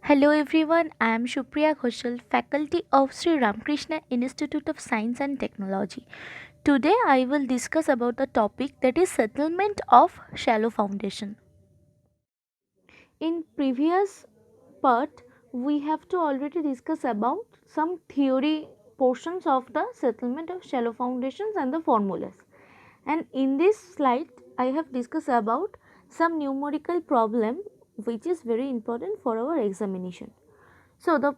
Hello everyone, I am Shupriya Ghoshal, faculty of Sri Ramakrishna Institute of Science and Technology. Today I will discuss about the topic that is settlement of shallow foundation. In previous part we have to already discuss about some theory portions of the settlement of shallow foundations and the formulas. And in this slide I have discussed about some numerical problem which is very important for our examination. So the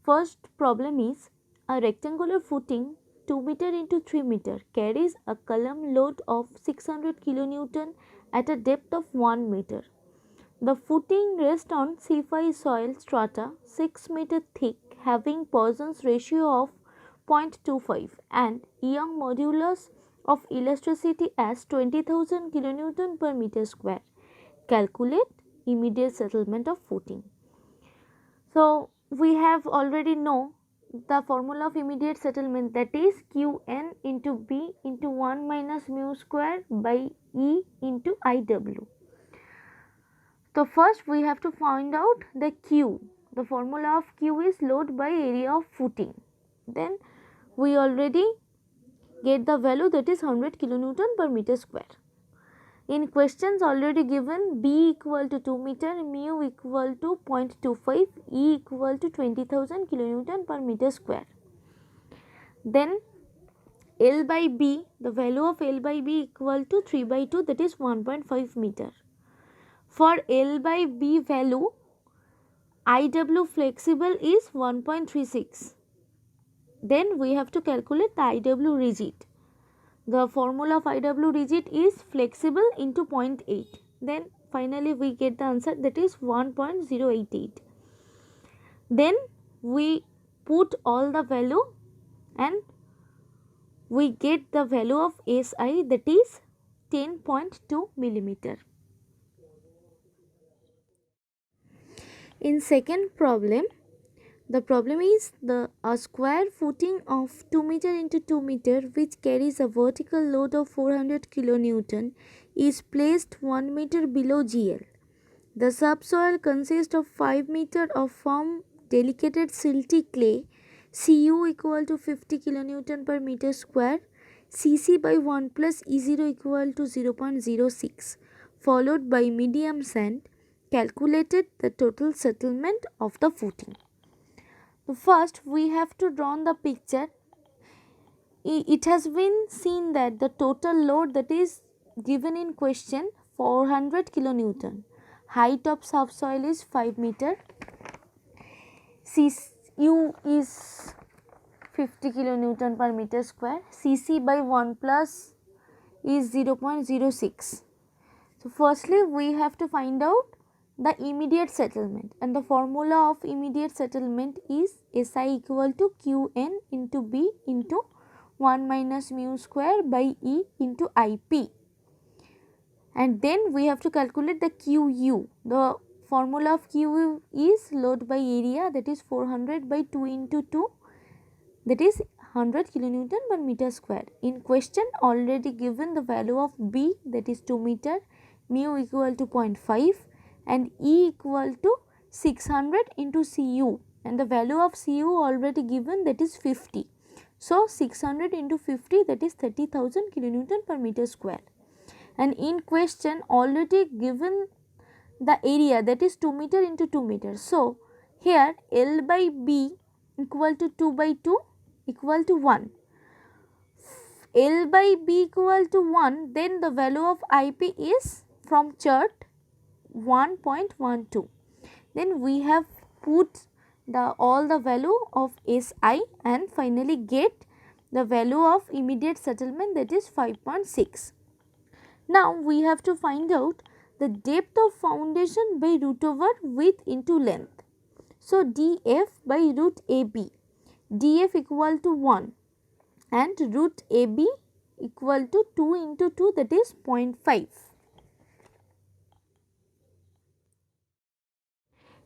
first problem is a rectangular footing 2 meter into 3 meter carries a column load of 600 kilonewton at a depth of 1 meter. The footing rests on C5 soil strata 6 meter thick having Poisson's ratio of 0.25 and Young modulus of elasticity as 20,000 kilonewton per meter square. Calculate immediate settlement of footing. So we have already know the formula of immediate settlement, that is Qn into B into 1 minus mu square by E into IW. So first we have to find out the Q. The formula of Q is load by area of footing. Then we already get the value, that is 100 kilonewton per meter square. In questions already given, B equal to 2 meter, mu equal to 0.25, E equal to 20,000 kilonewton per meter square. Then L by B, the value of L by B equal to 3 by 2, that is 1.5 meter. For L by B value, IW flexible is 1.36. Then we have to calculate the IW rigid. The formula of IW rigid is flexible into 0.8. Then finally we get the answer, that is 1.088. Then we put all the value and we get the value of SI, that is 10.2 millimeter. In second problem, the problem is a square footing of 2 meter into 2 meter which carries a vertical load of 400 kilonewton is placed 1 meter below GL. The subsoil consists of 5 meter of firm delicated silty clay, Cu equal to 50 kilonewton per meter square, Cc by 1 plus E0 equal to 0.06, followed by medium sand. Calculated the total settlement of the footing. First we have to draw the picture. It has been seen that the total load that is given in question 400 kilonewton. Height of subsoil is 5 meter. Cu is 50 kilonewton per meter square. Cc by 1 plus is 0.06. So firstly we have to find out the immediate settlement, and the formula of immediate settlement is SI equal to Qn into B into 1 minus mu square by E into IP. And then we have to calculate the Qu. The formula of Qu is load by area, that is 400 by 2 into 2, that is 100 kilonewton per meter square. In question already given the value of B, that is 2 meter, mu equal to 0.5 and E equal to 600 into Cu, and the value of Cu already given, that is 50. So 600 into 50, that is 30,000 kilonewton per meter square. And in question already given the area, that is 2 meter into 2 meter. So here L by B equal to 2 by 2 equal to 1. L by B equal to 1, then the value of IP is from chart 1.12. Then we have put all the value of SI and finally get the value of immediate settlement, that is 5.6. Now we have to find out the depth of foundation by root over width into length. So dF by root AB, dF equal to 1 and root AB equal to 2 into 2, that is 0.5.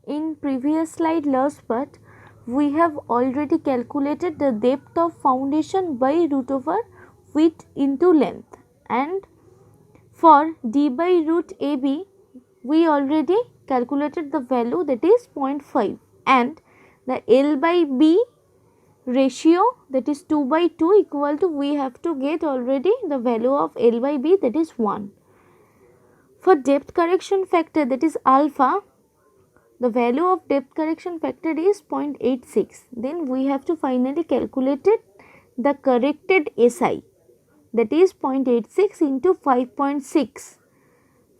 In previous slide last part, we have already calculated the depth of foundation by root over width into length, and for d by root AB we already calculated the value that is 0.5, and the L by B ratio that is 2 by 2 equal to, we have to get already the value of L by B, that is 1. For depth correction factor, that is alpha, the value of depth correction factor is 0.86. Then we have to finally calculate the corrected SI, that is 0.86 into 5.6.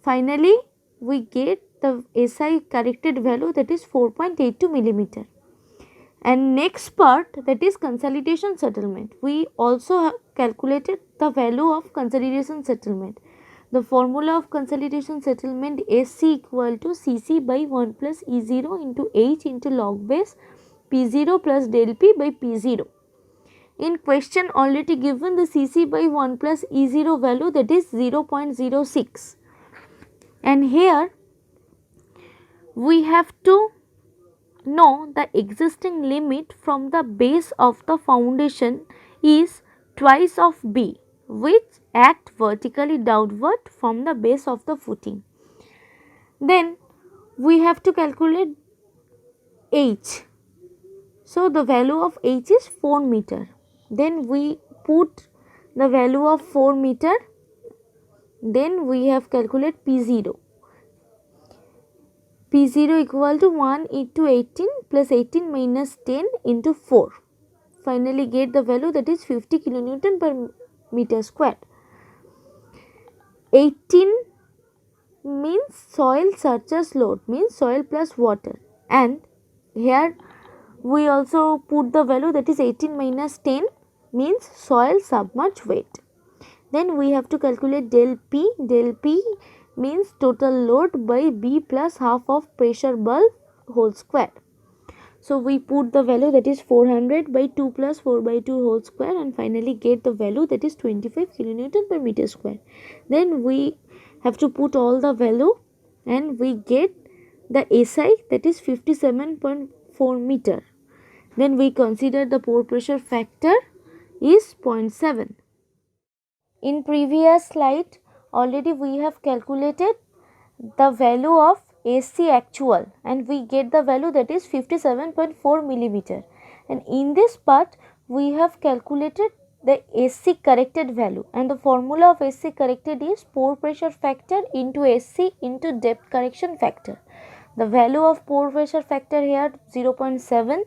Finally, we get the SI corrected value, that is 4.82 millimeter. And next part, that is consolidation settlement. We also have calculated the value of consolidation settlement. The formula of consolidation settlement, SC equal to CC by 1 plus E0 into H into log base P0 plus del P by P0. In question already given the CC by 1 plus E0 value, that is 0.06. And here we have to know the existing limit from the base of the foundation is twice of B, which act vertically downward from the base of the footing. Then we have to calculate H. So the value of H is 4 meter. Then we put the value of 4 meter. Then we have calculate P0. P0 equal to 1 into 18 plus 18 minus 10 into 4. Finally get the value, that is 50 kilonewton per meter square. 18 means soil surcharge load, means soil plus water, and here we also put the value, that is 18 minus 10 means soil submerged weight. Then we have to calculate del P. Del P means total load by B plus half of pressure bulb whole square. So we put the value, that is 400 by 2 plus 4 by 2 whole square, and finally get the value, that is 25 kilonewton per meter square. Then we have to put all the value and we get the SI, that is 57.4 meter. Then we consider the pore pressure factor is 0.7. In previous slide already we have calculated the value of SC actual and we get the value, that is 57.4 millimeter, and in this part we have calculated the SC corrected value, and the formula of SC corrected is pore pressure factor into SC into depth correction factor. The value of pore pressure factor here 0.7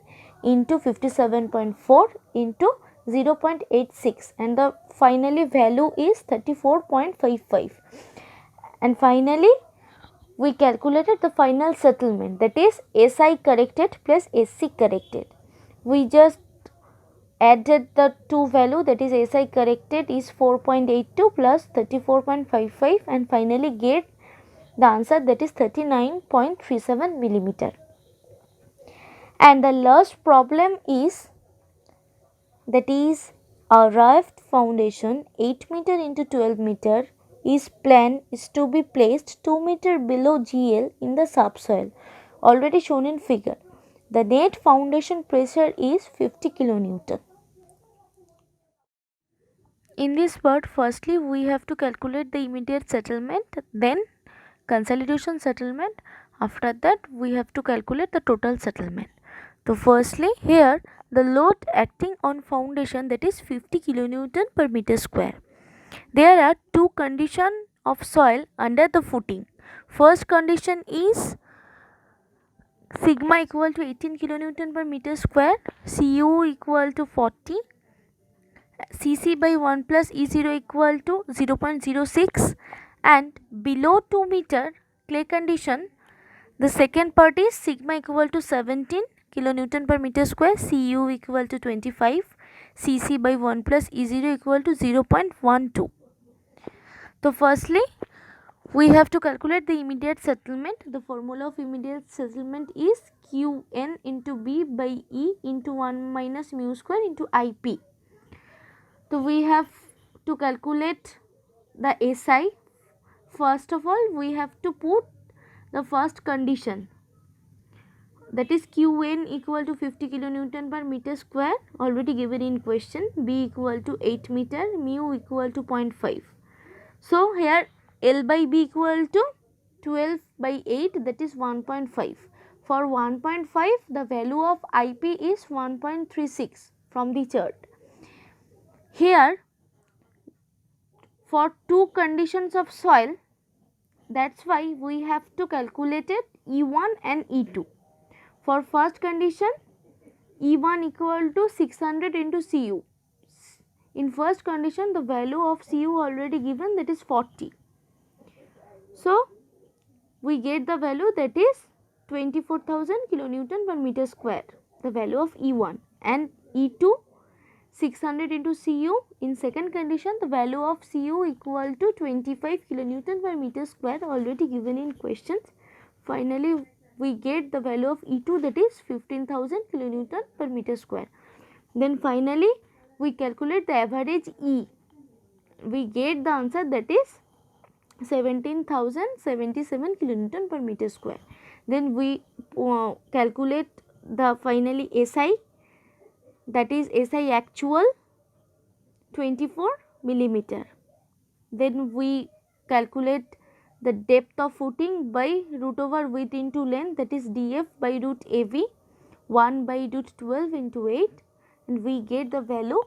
into 57.4 into 0.86, and the finally value is 34.55. And finally we calculated the final settlement, that is SI corrected plus SC corrected. We just added the two value, that is SI corrected is 4.82 plus 34.55, and finally get the answer, that is 39.37 millimeter. And the last problem is, that is a raft foundation 8 meter into 12 meter is to be placed 2 meter below GL in the subsoil, already shown in figure. The net foundation pressure is 50 kilonewton. In this part, firstly we have to calculate the immediate settlement, then consolidation settlement. After that we have to calculate the total settlement. So firstly here the load acting on foundation, that is 50 kilonewton per meter square. There are two conditions of soil under the footing. First condition is sigma equal to 18 kilonewton per meter square, Cu equal to 40, Cc by 1 plus E0 equal to 0.06, and below 2 meter clay condition, the second part is sigma equal to 17 kilonewton per meter square, Cu equal to 25, Cc by 1 plus E0 equal to 0.12. So firstly we have to calculate the immediate settlement. The formula of immediate settlement is Qn into B by E into 1 minus mu square into Ip. So we have to calculate the SI. First of all we have to put the first condition, that is Qn equal to 50 kilonewton per meter square, already given in question. B equal to 8 meter, mu equal to 0.5. So here L by B equal to 12 by 8, that is 1.5. For 1.5 the value of IP is 1.36 from the chart. Here for two conditions of soil, that's why we have to calculate it E1 and E2. For first condition, E1 equal to 600 into Cu. In first condition the value of Cu already given, that is 40. So we get the value, that is 24,000 kilonewton per meter square, the value of E1, and E2 600 into Cu. In second condition the value of Cu equal to 25 kilonewton per meter square, already given in questions. Finally we get the value of E2, that is 15,000 kilonewton per meter square. Then finally we calculate the average E. We get the answer, that is 17,077 kilonewton per meter square. Then we calculate the finally SI, that is SI actual 24 millimeter. Then we calculate the depth of footing by root over width into length, that is dF by root AV 1 by root 12 into 8, and we get the value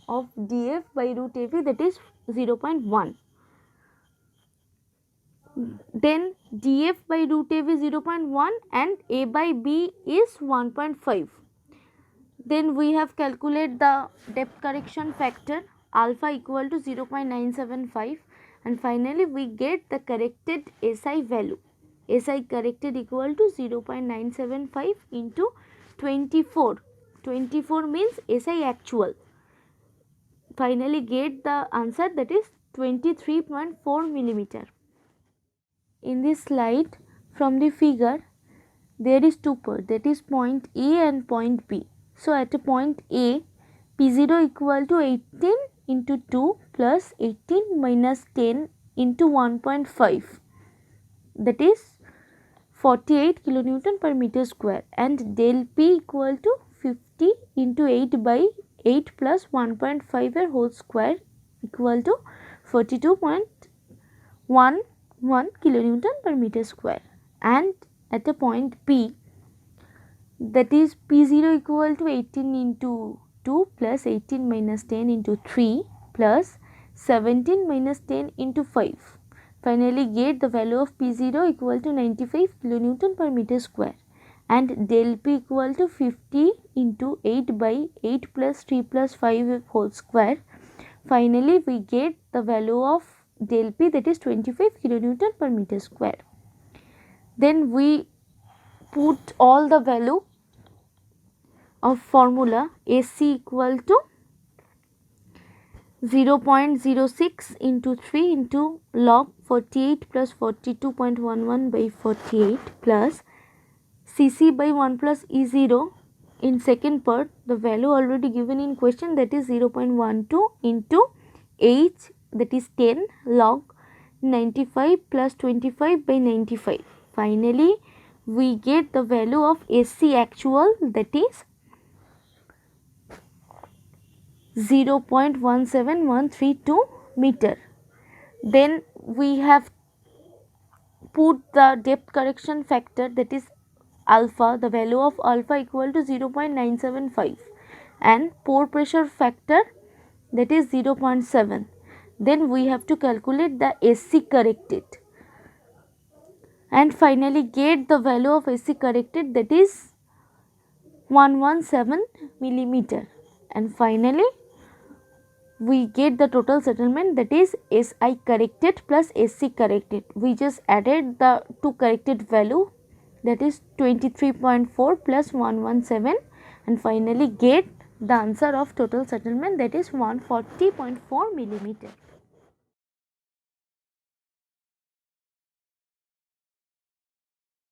of dF by root AV, that is 0.1. Then dF by root AV 0.1 and A by B is 1.5. Then we have calculated the depth correction factor alpha equal to 0.975, and finally we get the corrected SI value. SI corrected equal to 0.975 into 24. 24 means SI actual. Finally get the answer, that is 23.4 millimeter. In this slide from the figure there is two points, that is point A and point B. So at a point A, P0 equal to 18 into 2 plus 18 minus 10 into 1.5, that is 48 kilonewton per meter square, and del P equal to 50 into 8 by 8 plus 1.5 whole square equal to 42.11 kilonewton per meter square. And at a point P, that is P0 equal to 18 into 2 plus 18 minus 10 into 3 plus 17 minus 10 into 5. Finally get the value of P0 equal to 95 kilonewton per meter square, and del P equal to 50 into 8 by 8 plus 3 plus 5 whole square. Finally we get the value of del P, that is 25 kilonewton per meter square. Then we put all the value of formula AC equal to 0.06 into 3 into log 48 plus 42.11 by 48 plus CC by 1 plus E0. In second part the value already given in question, that is 0.12 into H, that is 10 log 95 plus 25 by 95. Finally we get the value of SC actual, that is 0.17132 meter. Then we have put the depth correction factor, that is alpha, the value of alpha equal to 0.975, and pore pressure factor, that is 0.7. Then we have to calculate the SC corrected, and finally get the value of SC corrected, that is 117 millimeter. And finally we get the total settlement, that is SI corrected plus SC corrected. We just added the two corrected value, that is 23.4 plus 117, and finally get the answer of total settlement, that is 140.4 millimeter.